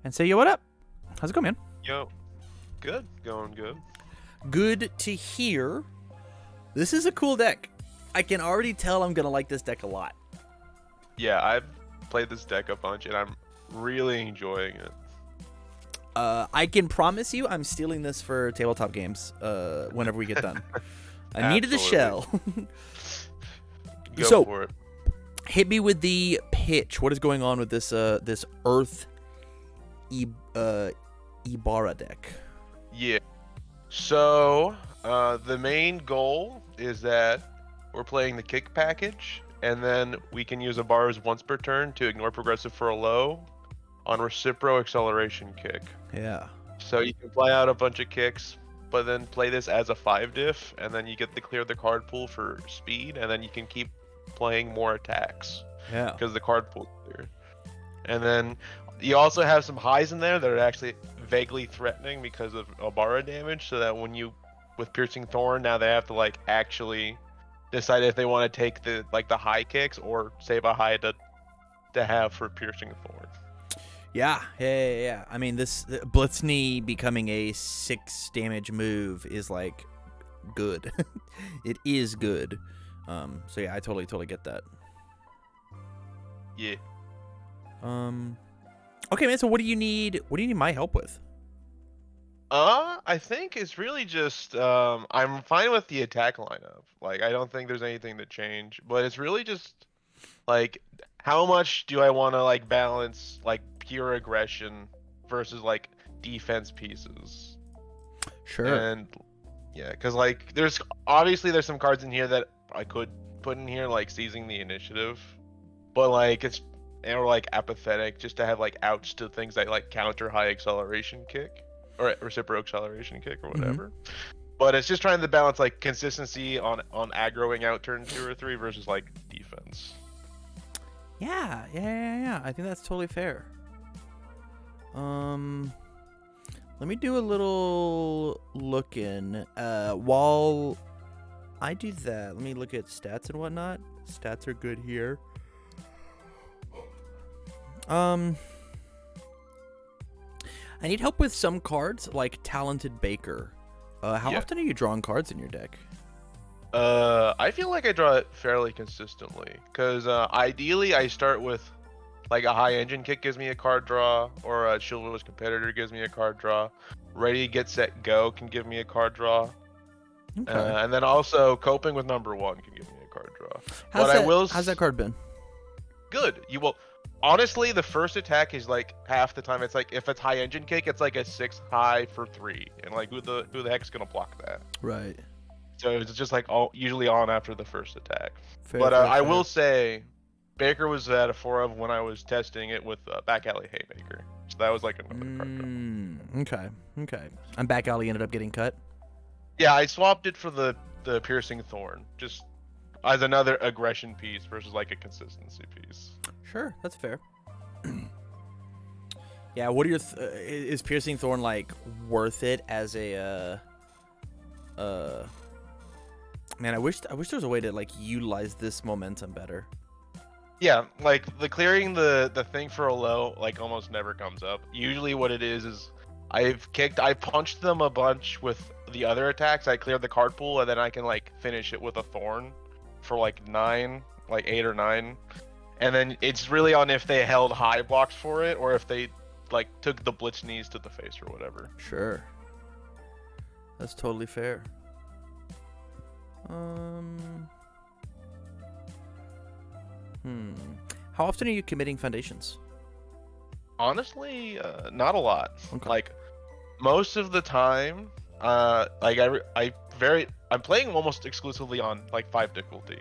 and say, yo, what up? How's it going, man? Yo, good, going good. Good to hear. This is a cool deck. I can already tell I'm going to like this deck a lot. Yeah, I've played this deck a bunch and I'm really enjoying it. I can promise you I'm stealing this for tabletop games whenever we get done. I needed the shell. Go for it. Hit me with the pitch. What is going on with this this Earth Ibara deck? Yeah. So, the main goal is that we're playing the kick package, and then we can use Ibara's once per turn to ignore progressive for a low on Recipro Acceleration Kick. Yeah. So you can play out a bunch of kicks, but then play this as a 5 diff, and then you get to clear the card pool for speed, and then you can keep playing more attacks. Yeah. Because the card pool is clear. And then you also have some highs in there that are actually vaguely threatening because of Ibara damage, so that when you, with Piercing Thorn, now they have to like actually decide if they want to take the the high kicks or save a high to have for Piercing Thorn. Yeah. I mean, this Blitzknee becoming a 6 damage move is like good. It is good. So yeah, I totally get that. Yeah. Okay, man. So what do you need? What do you need my help with? I think it's really just I'm fine with the attack lineup. Like I don't think there's anything to change, but it's really just like how much do I want to like balance like pure aggression versus like defense pieces. Sure. And yeah, because like there's obviously some cards in here that I could put in here like seizing the initiative, but like it's or like apathetic just to have like outs to things that like counter high acceleration kick or reciprocal acceleration kick or whatever. But it's just trying to balance like consistency on aggroing out turn 2 or 3 versus like defense. Yeah. I think that's totally fair. Let me do a little look in. While I do that, let me look at stats and whatnot. Stats are good here. I need help with some cards, like Talented Baker. How often are you drawing cards in your deck? I feel like I draw it fairly consistently, because ideally I start with like a high engine kick gives me a card draw, or a chivalrous competitor gives me a card draw. Ready, get, set, go can give me a card draw. Okay. And then also coping with number 1 can give me a card draw. How's that card been? Good. You will. Honestly, the first attack is like half the time. It's like if it's high engine kick, it's like a 6 high for 3, and like who the heck's gonna block that? Right. So it's just like usually on after the first attack. Fair. I will say, Baker was at a 4 of when I was testing it with Back Alley Haymaker. So that was like another card draw. Okay. And Back Alley ended up getting cut? Yeah, I swapped it for the Piercing Thorn, just as another aggression piece versus like a consistency piece. Sure, that's fair. Yeah, what are your is Piercing Thorn like worth it as a man, I wish there was a way to like utilize this momentum better. Yeah, like the clearing the thing for a low like almost never comes up. Usually what it is I punched them a bunch with the other attacks. I cleared the card pool and then I can like finish it with a thorn for like 8 or 9. And then it's really on if they held high blocks for it or if they like took the blitz knees to the face or whatever. Sure. That's totally fair. How often are you committing foundations? Honestly, not a lot. Okay. Like most of the time, I'm playing almost exclusively on like 5 difficulty.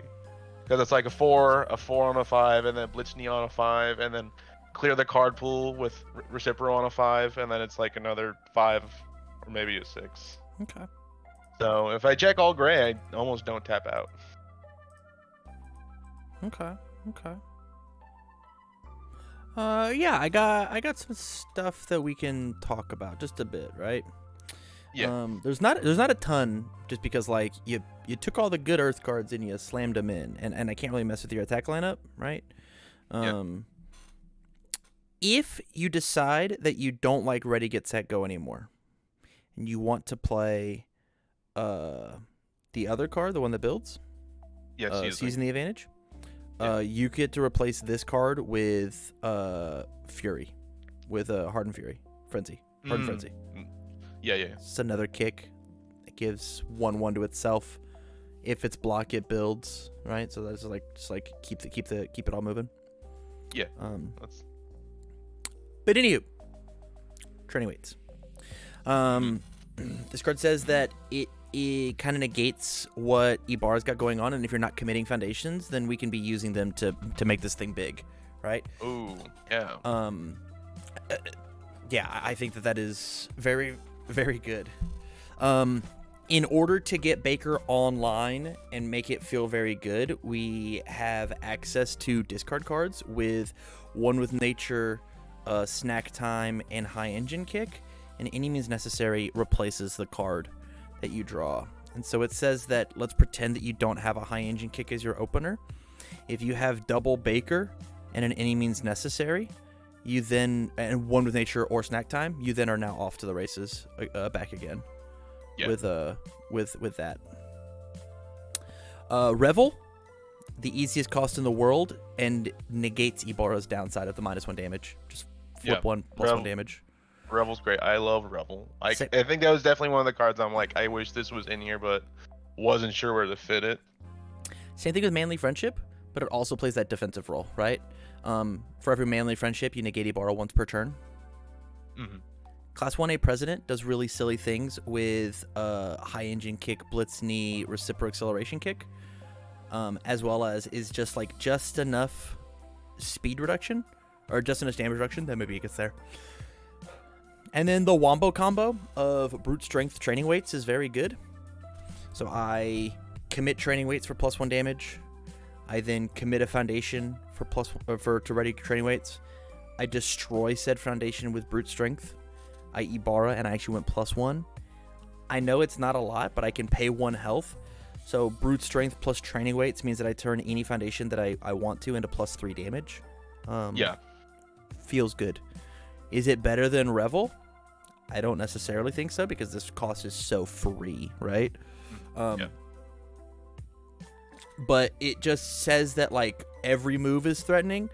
Because it's like a 4 on a 5, and then Blitz Knee on a 5, and then clear the card pool with Recipro on a 5, and then it's like another 5 or maybe a 6. Okay. So if I check all gray, I almost don't tap out. Okay. Yeah, I got some stuff that we can talk about just a bit, right? Yeah. There's not a ton, just because like you took all the good Earth cards and you slammed them in, and I can't really mess with your attack lineup, right? Yeah. If you decide that you don't like Ready, Get, Set, Go anymore, and you want to play the other card, the one that builds, Seizing the Advantage, you get to replace this card with Fury, with Hardened Fury, Frenzy, Hardened Frenzy. Yeah. It's another kick. It gives 1/1 to itself. If it's block, it builds, right? So that's just like keep it all moving. Yeah. But anywho, training weights. This card says that it kind of negates what Ibara's got going on, and if you're not committing foundations, then we can be using them to make this thing big, right? Ooh, yeah. Yeah, I think that is very, very good. In order to get Baker online and make it feel very good, we have access to discard cards with One with Nature, Snack Time, and High Engine Kick, and any means necessary replaces the card that you draw. And so it says that let's pretend that you don't have a High Engine Kick as your opener. If you have double Baker and an any means necessary, you then, and One with Nature or Snack Time, you then are now off to the races back again. Yeah. With that. Revel, the easiest cost in the world, and negates Ibara's downside of the -1 damage. Just flip 1 plus 1 damage. Revel's great. I love Revel. I think that was definitely one of the cards I'm like, I wish this was in here, but wasn't sure where to fit it. Same thing with Manly Friendship, but it also plays that defensive role, right? For every Manly Friendship, you negate Ibara once per turn. Mm-hmm. Class 1A President does really silly things with High Engine Kick, Blitz Knee, Reciprocal Acceleration Kick, as well as is just enough speed reduction, or just enough damage reduction that maybe it gets there. And then the Wombo combo of Brute Strength Training Weights is very good. So I commit Training Weights for +1 damage. I then commit a Foundation to ready Training Weights. I destroy said Foundation with Brute Strength. I Ibara, and I actually went +1. I know it's not a lot, but I can pay 1 health. So Brute Strength plus Training Weights means that I turn any Foundation that I want to into +3 damage. Yeah. Feels good. Is it better than Revel? I don't necessarily think so, because this cost is so free, right? Yeah. But it just says that, like, every move is threatening,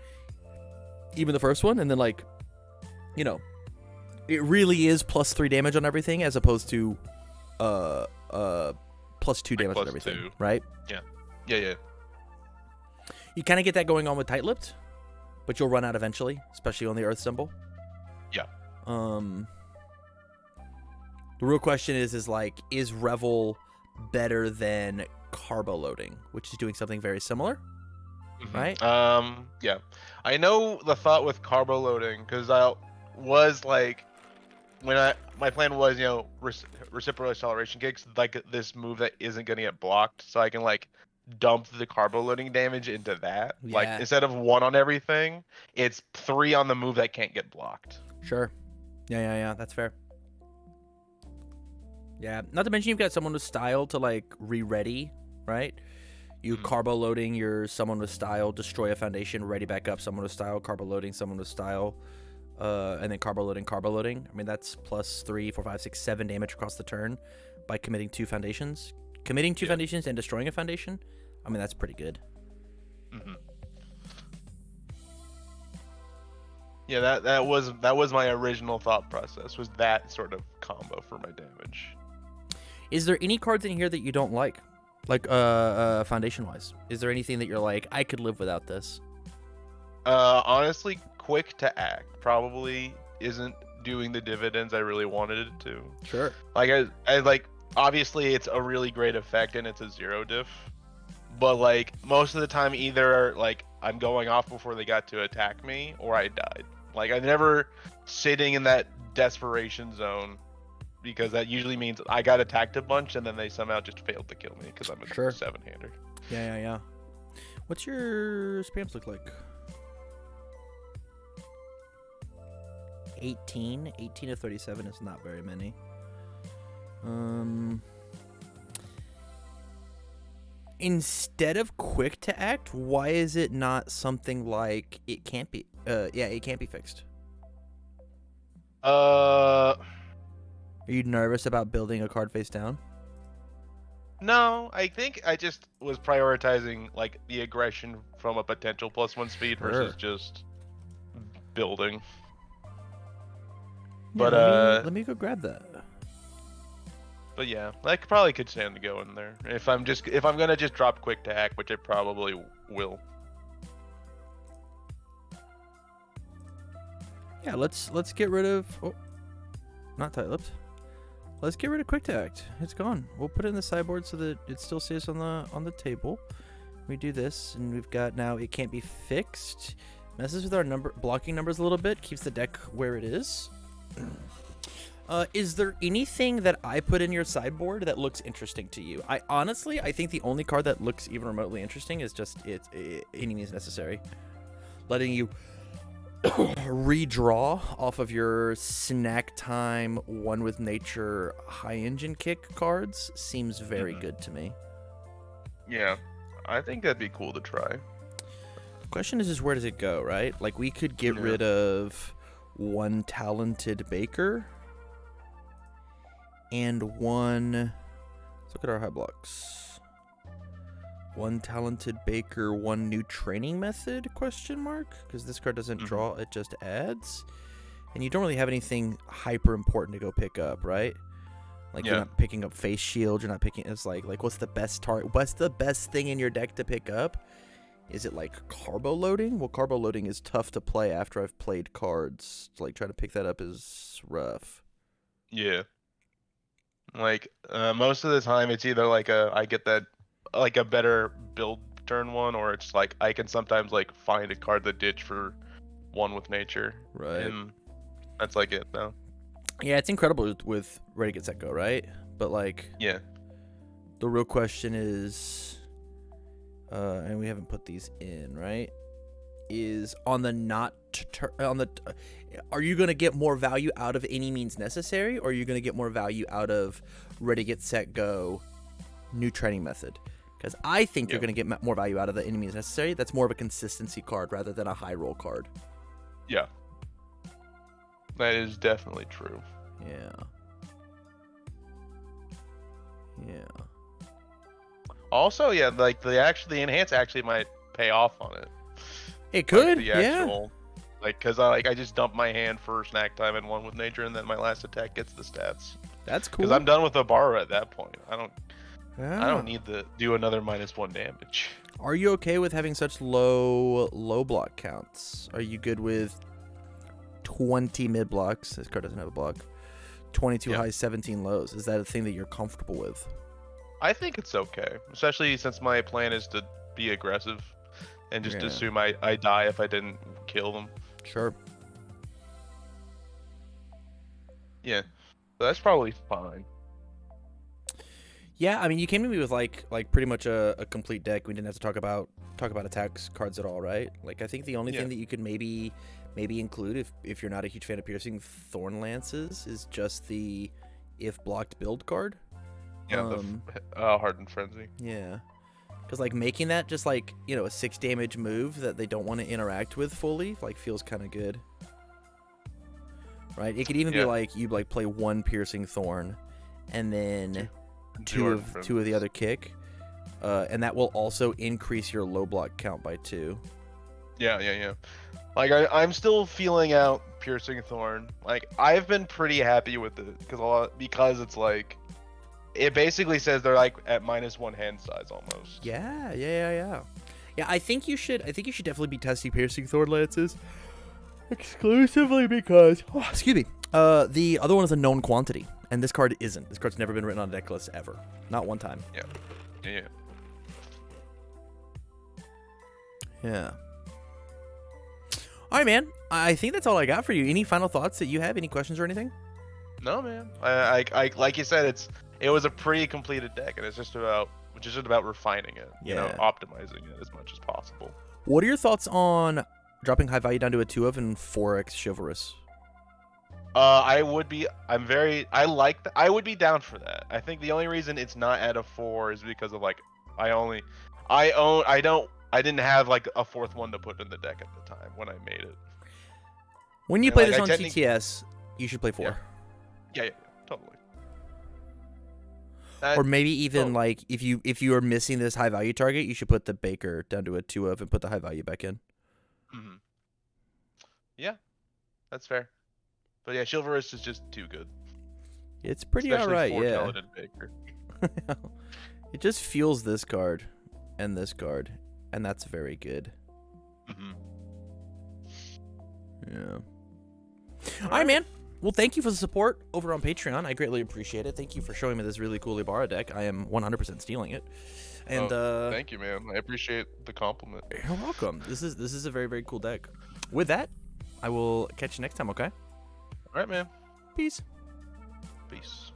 even the first one, and then, like, you know, it really is +3 damage on everything, as opposed to +2 damage on everything, 2. right? Yeah. You kind of get that going on with Tight-Lipped, but you'll run out eventually, especially on the Earth symbol. Yeah. The real question is Revel better than Carbo Loading, which is doing something very similar, right? Yeah. I know the thought with Carbo Loading, because I was like, my plan was, you know, Reciprocal Acceleration Kicks, like this move that isn't going to get blocked, so I can like dump the Carbo Loading damage into that. Yeah. Like, instead of 1 on everything, it's 3 on the move that can't get blocked. Sure. Yeah, that's fair. Yeah, not to mention you've got someone with style to, like, re-ready, right? You Carbo Loading your someone with style, destroy a Foundation, ready back up, someone with style, Carbo Loading, someone with style, and then Carbo Loading. I mean, that's +3, 4, 5, 6, 7 damage across the turn by committing 2 Foundations. Committing 2 Foundations and destroying a Foundation, I mean, that's pretty good. Mm-hmm. Yeah, that was my original thought process, was that sort of combo for my damage. Is there any cards in here that you don't like Foundation-wise? Is there anything that you're like, I could live without this? Honestly, Quick to Act probably isn't doing the dividends I really wanted it to. Sure. Like, I like, obviously it's a really great effect and it's a 0 diff, but like most of the time either like I'm going off before they got to attack me or I died. Like, I'm never sitting in that desperation zone, because that usually means I got attacked a bunch and then they somehow just failed to kill me because I'm a 7-hander. Yeah. What's your spams look like? 18 to 37 is not very many. Instead of Quick to Act, why is it not something like it can't be? It can't be fixed. Uh, Are you nervous about building a card face down? no, I think I just was prioritizing like the aggression from a potential +1 speed versus Sure. just building. Yeah, But let me go grab that. but yeah, that probably could stand to go in there if I'm gonna just drop quick to hack, which it probably will. Yeah, let's get rid of not tight lips. Let's get rid of quick tact. It's gone. We'll put it in the sideboard so that it still stays on the table. We do this, and we've got now it can't be fixed. Messes with our blocking numbers a little bit. Keeps the deck where it is. Is there anything that I put in your sideboard that looks interesting to you? I think the only card that looks even remotely interesting is just any means necessary, letting you redraw off of your snack time one with nature high engine kick cards seems very good to me. Yeah, I think that'd be cool to try. Question is where does it go, right? Like we could get rid of one talented baker and one, let's look at our high blocks. One talented baker, one new training method, question mark? Because this card doesn't draw, it just adds. And you don't really have anything hyper important to go pick up, right? Like you're not picking up face shield, you're not picking, it's like what's the best target, what's the best thing in your deck to pick up? Is it like carbo loading? Well, carbo loading is tough to play after I've played cards. Like trying to pick that up is rough. Yeah. Like most of the time it's either like I get that like a better build turn one, or it's like I can sometimes like find a card to ditch for one with nature. Right. And that's like it though. Yeah, it's incredible with Ready, Get, Set, Go, right? But like, yeah, the real question is, and we haven't put these in, right? Is on the are you going to get more value out of any means necessary, or are you going to get more value out of Ready, Get, Set, Go, new training method? Because I think you're going to get more value out of the any means necessary. That's more of a consistency card rather than a high roll card. Yeah. That is definitely true. Yeah. Yeah. Also, yeah, like the enhance actually might pay off on it. It could, like the actual, like, cause I just dump my hand for snack time and one with nature, and then my last attack gets the stats. That's cool. Cause I'm done with Ibara at that point. I don't need to do another -1 damage. Are you okay with having such low block counts? Are you good with 20 mid blocks? This card doesn't have a block. 22 highs, 17 lows. Is that a thing that you're comfortable with? I think it's okay, especially since my plan is to be aggressive and just assume I die if I didn't kill them. Sure. Yeah, so that's probably fine. Yeah, I mean, you came to me with like pretty much a complete deck. We didn't have to talk about attacks cards at all, right? Like, I think the only thing that you could maybe include if you're not a huge fan of piercing thorn lances is just the if blocked build card. Yeah, the hardened frenzy. Yeah, because like making that just like a 6 damage move that they don't want to interact with fully like feels kind of good, right? It could even be like you like play one piercing thorn, and then two of the other kick, and that will also increase your low block count by 2. Yeah. Like I'm still feeling out piercing thorn. Like I've been pretty happy with it because it's like it basically says they're like at -1 hand size almost. Yeah. I think you should definitely be testing piercing thorn lances exclusively because excuse me. The other one is a known quantity, and this card isn't. This card's never been written on a deck list ever. Not one time. Yeah. All right, man. I think that's all I got for you. Any final thoughts that you have? Any questions or anything? No, man. I like you said, it was a pretty completed deck, and it's just about refining it. You know, optimizing it as much as possible. What are your thoughts on dropping high value down to a 2 of and 4x chivalrous? I would be down for that. I think the only reason it's not at a 4 is because of like I didn't have like a 4th one to put in the deck at the time when I made it. When you play this on TTS, you should play 4. Yeah, totally. Or maybe even like if you are missing this high value target, you should put the Baker down to a 2 of and put the high value back in. Mm-hmm. Yeah, that's fair. But yeah, Chivalrous is just too good. It's pretty Especially alright, for yeah. Talented Baker. It just fuels this card and this card, and that's very good. Mm-hmm. Yeah. All right, man. Well, thank you for the support over on Patreon. I greatly appreciate it. Thank you for showing me this really cool Ibara deck. I am 100% stealing it. And thank you, man. I appreciate the compliment. You're welcome. This is a very, very cool deck. With that, I will catch you next time, okay? All right, man. Peace. Peace.